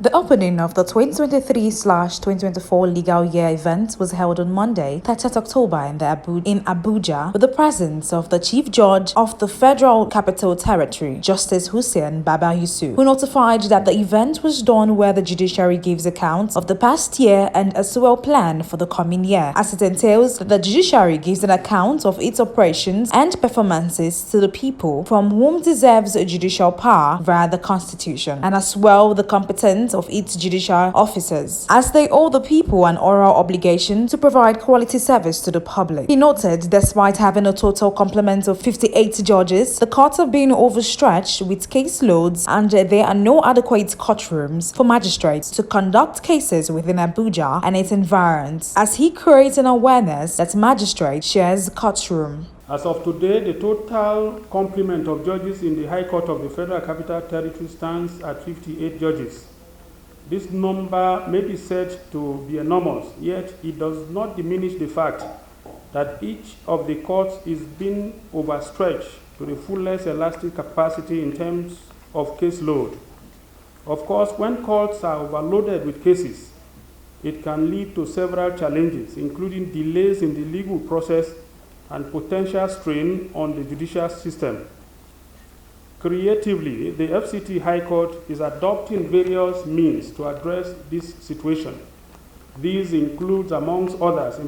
The opening of the 2023/2024 legal year event was held on Monday, 30th October in Abuja, with the presence of the Chief Judge of the Federal Capital Territory, Justice Hussein baba-Yusuf, who notified that the event was done where the judiciary gives accounts of the past year and as well plan for the coming year, as it entails that the judiciary gives an account of its operations and performances to the people from whom deserves judicial power via the Constitution, and as well the competence of its judicial officers, as they owe the people an oral obligation to provide quality service to the public. He noted, despite having a total complement of 58 judges, the courts have been overstretched with caseloads and there are no adequate courtrooms for magistrates to conduct cases within Abuja and its environs, as he creates an awareness that magistrates shares courtroom. As of today, the total complement of judges in the High Court of the Federal Capital Territory stands at 58 judges. This number may be said to be enormous, yet it does not diminish the fact that each of the courts is being overstretched to the fullest elastic capacity in terms of caseload. Of course, when courts are overloaded with cases, it can lead to several challenges, including delays in the legal process and potential strain on the judicial system. Creatively, the FCT High Court is adopting various means to address this situation. These include, amongst others,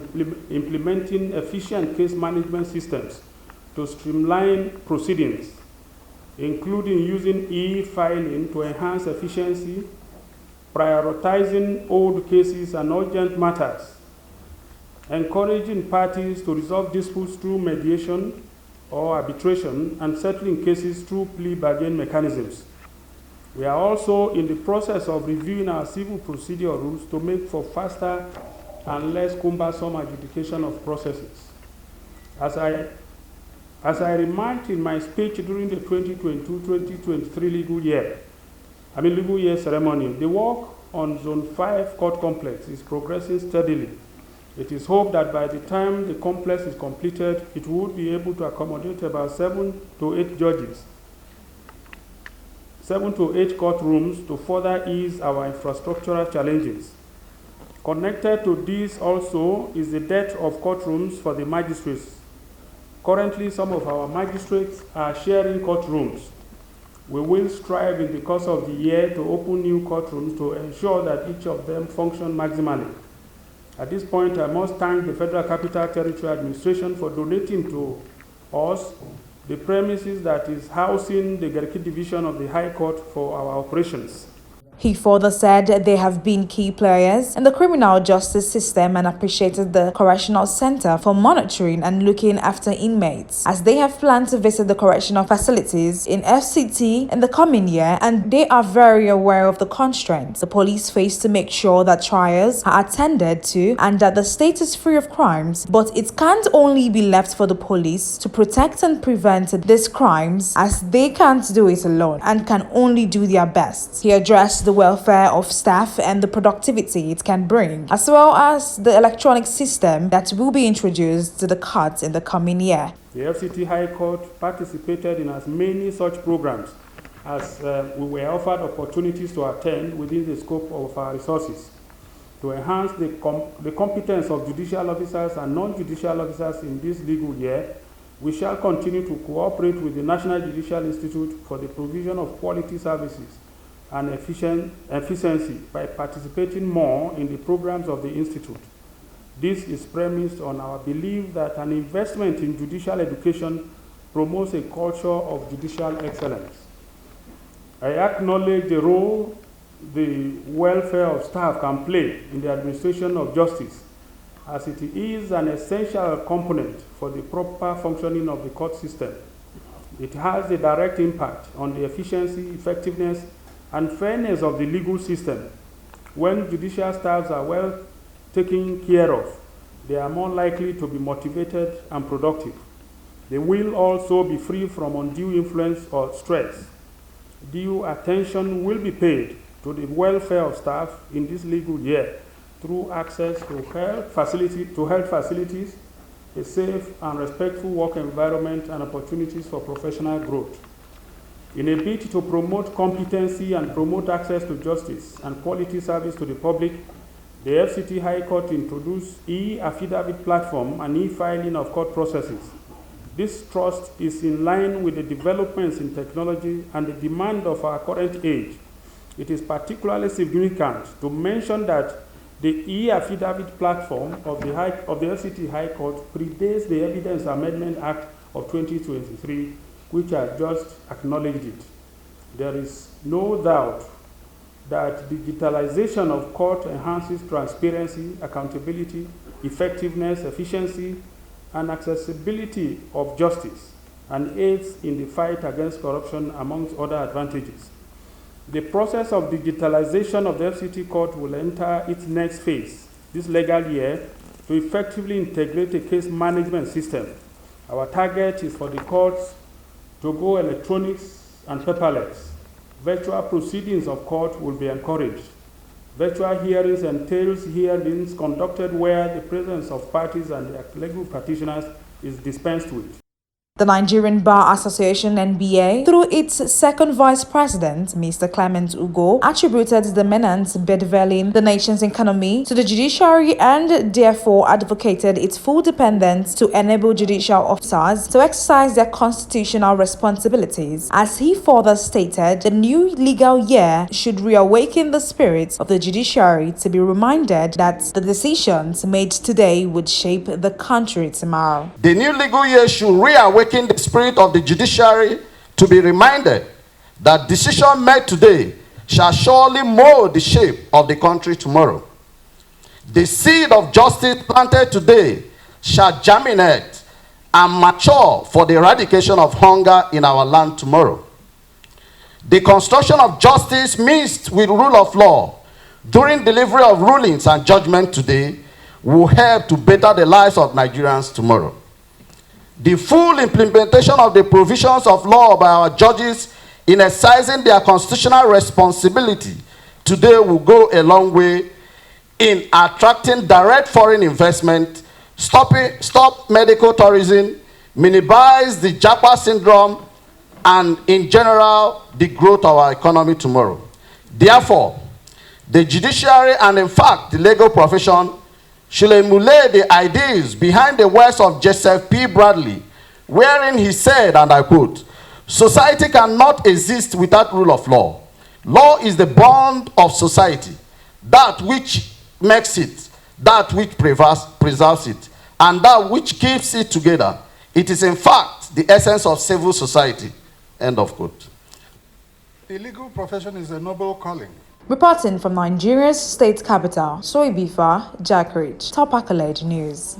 implementing efficient case management systems to streamline proceedings, including using e-filing to enhance efficiency, prioritizing old cases and urgent matters, encouraging parties to resolve disputes through mediation or arbitration, and settling cases through plea bargain mechanisms. We are also in the process of reviewing our civil procedure rules to make for faster and less cumbersome adjudication of processes. As I remarked in my speech during the 2022-2023 legal year ceremony, the work on Zone 5 Court Complex is progressing steadily. It is hoped that by the time the complex is completed, it would be able to accommodate about 7 to 8 judges, 7 to 8 courtrooms to further ease our infrastructural challenges. Connected to this also is the dearth of courtrooms for the magistrates. Currently, some of our magistrates are sharing courtrooms. We will strive in the course of the year to open new courtrooms to ensure that each of them function maximally. At this point, I must thank the Federal Capital Territory Administration for donating to us the premises that is housing the Garki Division of the High Court for our operations. He further said they have been key players in the criminal justice system and appreciated the correctional center for monitoring and looking after inmates, as they have planned to visit the correctional facilities in FCT in the coming year, and they are very aware of the constraints the police face to make sure that trials are attended to and that the state is free of crimes. But it can't only be left for the police to protect and prevent these crimes, as they can't do it alone and can only do their best. He addressed the welfare of staff and the productivity it can bring, as well as the electronic system that will be introduced to the courts in the coming year. The FCT High Court participated in as many such programs as we were offered opportunities to attend within the scope of our resources. To enhance the competence of judicial officers and non-judicial officers in this legal year, we shall continue to cooperate with the National Judicial Institute for the provision of quality services and efficiency by participating more in the programs of the Institute. This is premised on our belief that an investment in judicial education promotes a culture of judicial excellence. I acknowledge the role the welfare of staff can play in the administration of justice, as it is an essential component for the proper functioning of the court system. It has a direct impact on the efficiency, effectiveness, and fairness of the legal system. When judicial staffs are well taken care of, they are more likely to be motivated and productive. They will also be free from undue influence or stress. Due attention will be paid to the welfare of staff in this legal year through access to health facilities, a safe and respectful work environment, and opportunities for professional growth. In a bid to promote competency and promote access to justice and quality service to the public, the FCT High Court introduced e-affidavit platform and e-filing of court processes. This trust is in line with the developments in technology and the demand of our current age. It is particularly significant to mention that the e-affidavit platform of the FCT High Court predates the Evidence Amendment Act of 2023, which has just acknowledged it. There is no doubt that digitalization of court enhances transparency, accountability, effectiveness, efficiency, and accessibility of justice, and aids in the fight against corruption, amongst other advantages. The process of digitalization of the FCT court will enter its next phase this legal year to effectively integrate a case management system. Our target is for the courts to go electronics and paperless. Virtual proceedings of court will be encouraged. Virtual hearings entails hearings conducted where the presence of parties and their legal practitioners is dispensed with. The Nigerian Bar Association (NBA), through its second vice president, Mr. Clement Ugo, attributed the menace bedeviling the nation's economy to the judiciary and therefore advocated its full dependence to enable judicial officers to exercise their constitutional responsibilities. As he further stated, the new legal year should reawaken the spirit of the judiciary to be reminded that the decisions made today would shape the country tomorrow. The new legal year should reawaken the spirit of the judiciary to be reminded that decisions made today shall surely mold the shape of the country tomorrow. The seed of justice planted today shall germinate and mature for the eradication of hunger in our land tomorrow. The construction of justice mixed with rule of law during delivery of rulings and judgment today will help to better the lives of Nigerians tomorrow. The full implementation of the provisions of law by our judges in exercising their constitutional responsibility today will go a long way in attracting direct foreign investment, stop medical tourism, minimize the Japa syndrome, and in general, the growth of our economy tomorrow. Therefore, the judiciary and in fact the legal profession should emulate the ideas behind the words of Joseph P. Bradley, wherein he said, and I quote, "Society cannot exist without rule of law. Law is the bond of society, that which makes it, that which preserves it, and that which keeps it together. It is in fact the essence of civil society." End of quote. The legal profession is a noble calling. Reporting from Nigeria's state capital, Soibifa, Jack Ridge, Top Accolade News.